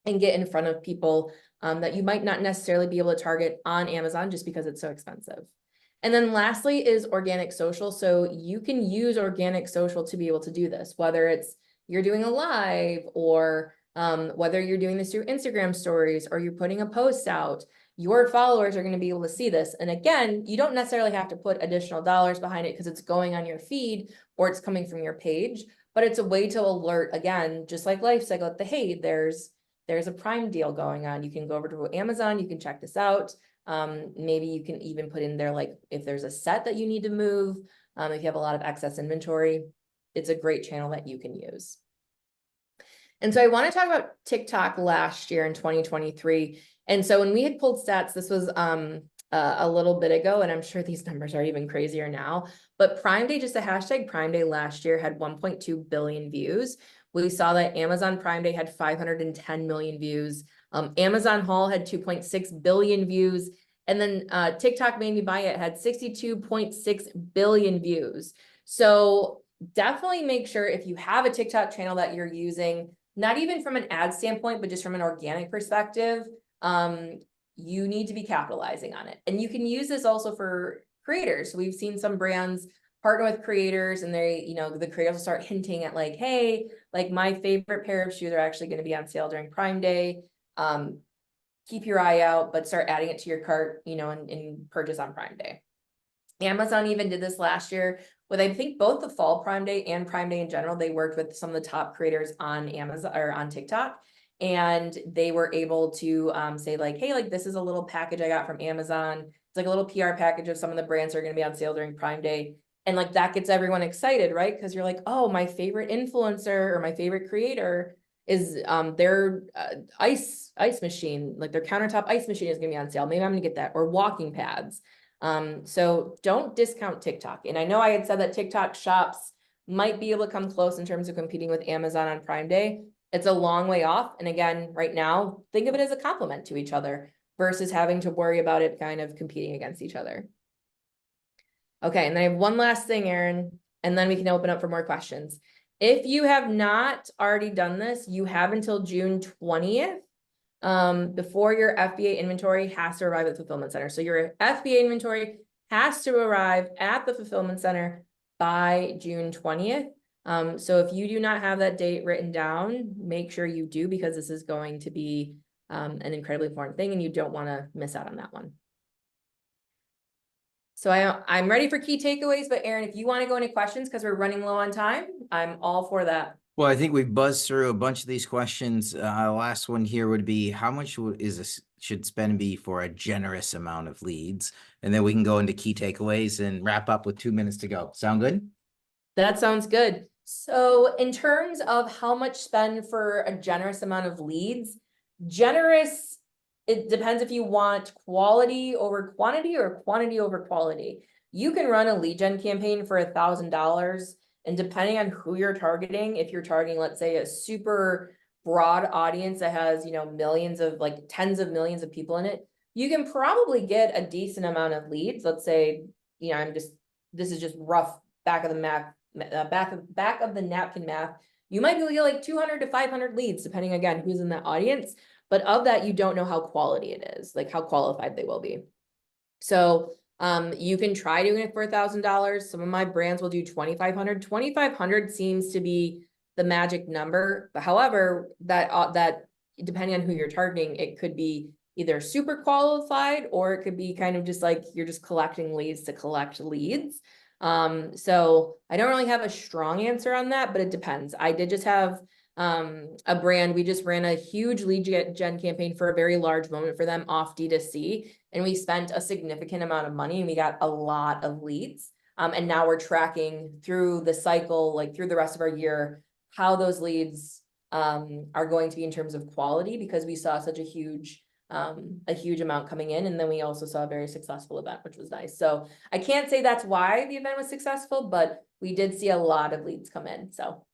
and get in front of people that you might not necessarily be able to target on Amazon just because it's so expensive. And then lastly is organic social. So you can use organic social to be able to do this, whether it's you're doing a live, or whether you're doing this through Instagram stories, or you're putting a post out. Your followers are going to be able to see this. And again, you don't necessarily have to put additional dollars behind it because it's going on your feed or it's coming from your page, but it's a way to alert, again, just like Lifecycle, that hey, there's a Prime deal going on. You can go over to Amazon, you can check this out. Maybe you can even put in there, like if there's a set that you need to move, if you have a lot of excess inventory, it's a great channel that you can use. And so I want to talk about TikTok last year in 2023. And so when we had pulled stats, this was a little bit ago, and I'm sure these numbers are even crazier now, but Prime Day, just the hashtag Prime Day last year had 1.2 billion views. We saw that Amazon Prime Day had 510 million views. Amazon Haul had 2.6 billion views. And then TikTok Made Me Buy It had 62.6 billion views. So definitely make sure if you have a TikTok channel that you're using, not even from an ad standpoint, but just from an organic perspective, you need to be capitalizing on it. And you can use this also for creators. So we've seen some brands partner with creators, and they, the creators will start hinting at like, hey, like my favorite pair of shoes are actually going to be on sale during Prime Day. Keep your eye out, but start adding it to your cart, and purchase on Prime Day. Amazon even did this last year with, I think, both the fall Prime Day and Prime Day in general. They worked with some of the top creators on Amazon or on TikTok, and they were able to say like, hey, like this is a little package I got from Amazon. It's like a little PR package of some of the brands that are going to be on sale during Prime Day. And like that gets everyone excited, right? Because you're like, oh, my favorite influencer or my favorite creator is their ice machine, like their countertop ice machine is gonna be on sale. Maybe I'm gonna get that, or walking pads. So don't discount TikTok. And I know I had said that TikTok shops might be able to come close in terms of competing with Amazon on Prime Day. It's a long way off. And again, right now, think of it as a compliment to each other versus having to worry about it kind of competing against each other. Okay, and then I have one last thing, Erin, and then we can open up for more questions. If you have not already done this, you have until June 20th before your FBA inventory has to arrive at the fulfillment center. So your FBA inventory has to arrive at the fulfillment center by June 20th. So if you do not have that date written down, make sure you do, because this is going to be an incredibly important thing and you don't want to miss out on that one. So I'm ready for key takeaways, but Erin, if you want to go into questions because we're running low on time, I'm all for that. Well, I think we've buzzed through a bunch of these questions. Last one here would be, how much should spend be for a generous amount of leads? And then we can go into key takeaways and wrap up with 2 minutes to go. Sound good? That sounds good. So in terms of how much spend for a generous amount of leads, generous, it depends if you want quality over quantity or quantity over quality. You can run a lead gen campaign for $1,000, and depending on who you're targeting, if you're targeting, let's say, a super broad audience that has, millions of, like tens of millions of people in it, you can probably get a decent amount of leads. Let's say, this is just rough back of the map, back of the napkin math. You might be able to get like 200 to 500 leads, depending again who's in that audience. But of that, you don't know how quality it is, like how qualified they will be. So you can try doing it for $1,000. Some of my brands will do 2,500. 2,500 seems to be the magic number. But however, that depending on who you're targeting, it could be either super qualified, or it could be kind of just like you're just collecting leads to collect leads. So I don't really have a strong answer on that, but it depends. I did just have a brand, we just ran a huge lead gen campaign for a very large moment for them off D2C, and we spent a significant amount of money and we got a lot of leads. And now we're tracking through the cycle, like through the rest of our year, how those leads are going to be in terms of quality, because we saw such a huge amount coming in. And then we also saw a very successful event, which was nice. So I can't say that's why the event was successful, but we did see a lot of leads come in. So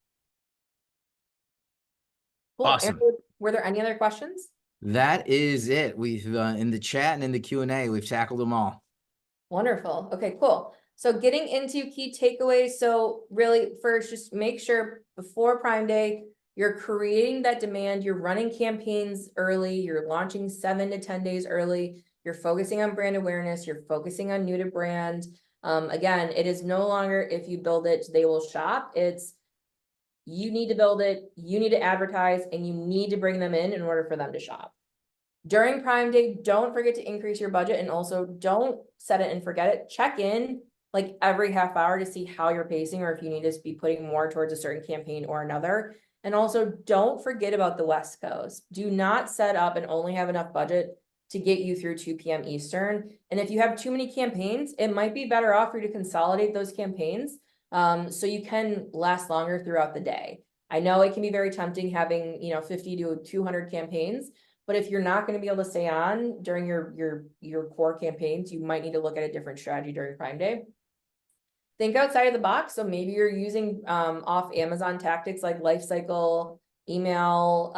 cool. Awesome. Aaron, were there any other questions? That is it. We've in the chat and in the Q&A, we've tackled them all. Wonderful. Okay, cool. So getting into key takeaways. So really first, just make sure before Prime Day, you're creating that demand, you're running campaigns early, you're launching 7 to 10 days early, you're focusing on brand awareness, you're focusing on new to brand. Again, it is no longer if you build it, they will shop. It's you need to build it, you need to advertise, and you need to bring them in order for them to shop. During Prime Day, don't forget to increase your budget, and also don't set it and forget it. Check in like every half hour to see how you're pacing, or if you need to be putting more towards a certain campaign or another. And also don't forget about the West Coast. Do not set up and only have enough budget to get you through 2 p.m. Eastern. And if you have too many campaigns, it might be better off for you to consolidate those campaigns so you can last longer throughout the day. I know it can be very tempting having, 50 to 200 campaigns, but if you're not going to be able to stay on during your core campaigns, you might need to look at a different strategy during Prime Day. Think outside of the box. So maybe you're using off Amazon tactics like life cycle, email,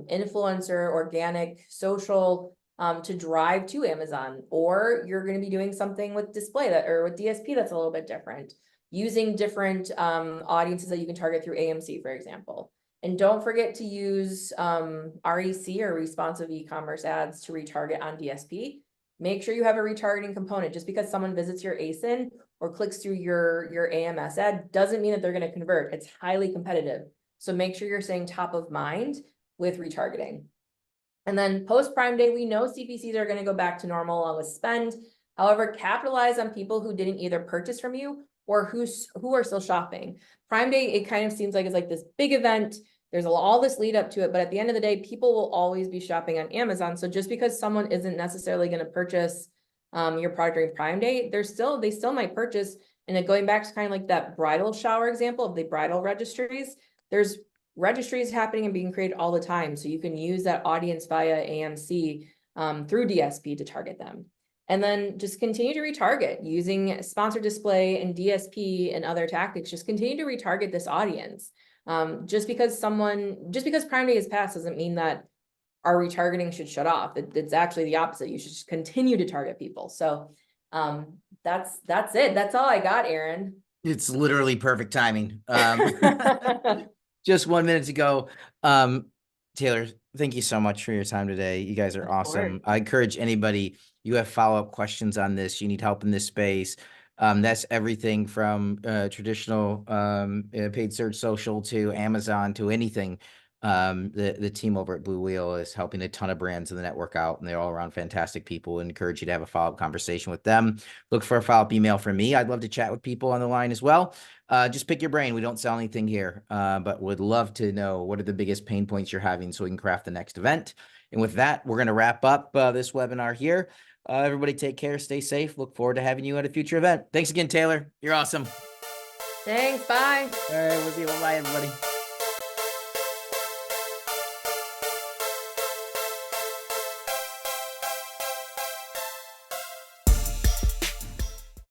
influencer, organic, social to drive to Amazon, or you're going to be doing something with display or with DSP that's a little bit different, using different audiences that you can target through AMC, for example. And don't forget to use REC or responsive e-commerce ads to retarget on DSP. Make sure you have a retargeting component. Just because someone visits your ASIN or clicks through your AMS ad doesn't mean that they're going to convert. It's highly competitive. So make sure you're staying top of mind with retargeting. And then post Prime Day, we know CPCs are going to go back to normal along with spend. However, capitalize on people who didn't either purchase from you or who are still shopping. Prime Day, it kind of seems like it's like this big event. There's all this lead up to it, but at the end of the day, people will always be shopping on Amazon. So just because someone isn't necessarily going to purchase your product during Prime Day, they still might purchase. And then going back to kind of like that bridal shower example of the bridal registries, there's registries happening and being created all the time. So you can use that audience via AMC through DSP to target them. And then just continue to retarget using sponsored display and DSP and other tactics. Just continue to retarget this audience. Just because Prime Day has passed doesn't mean that our retargeting should shut off. It's actually the opposite. You should just continue to target people. So that's it. That's all I got, Aaron. It's literally perfect timing. Just 1 minute to go. Taylor, thank you so much for your time today. You guys are awesome. I encourage anybody, you have follow-up questions on this, you need help in this space. That's everything from traditional paid search social to Amazon to anything. The team over at Blue Wheel is helping a ton of brands in the network out, and they're all around fantastic people. I encourage you to have a follow-up conversation with them. Look for a follow-up email from me. I'd love to chat with people on the line as well. Just pick your brain. We don't sell anything here, but would love to know what are the biggest pain points you're having so we can craft the next event. And with that, we're going to wrap up this webinar here. Everybody take care, stay safe. Look forward to having you at a future event. Thanks again, Taylor. You're awesome. Thanks. Bye. All right, we'll see you. Bye, everybody.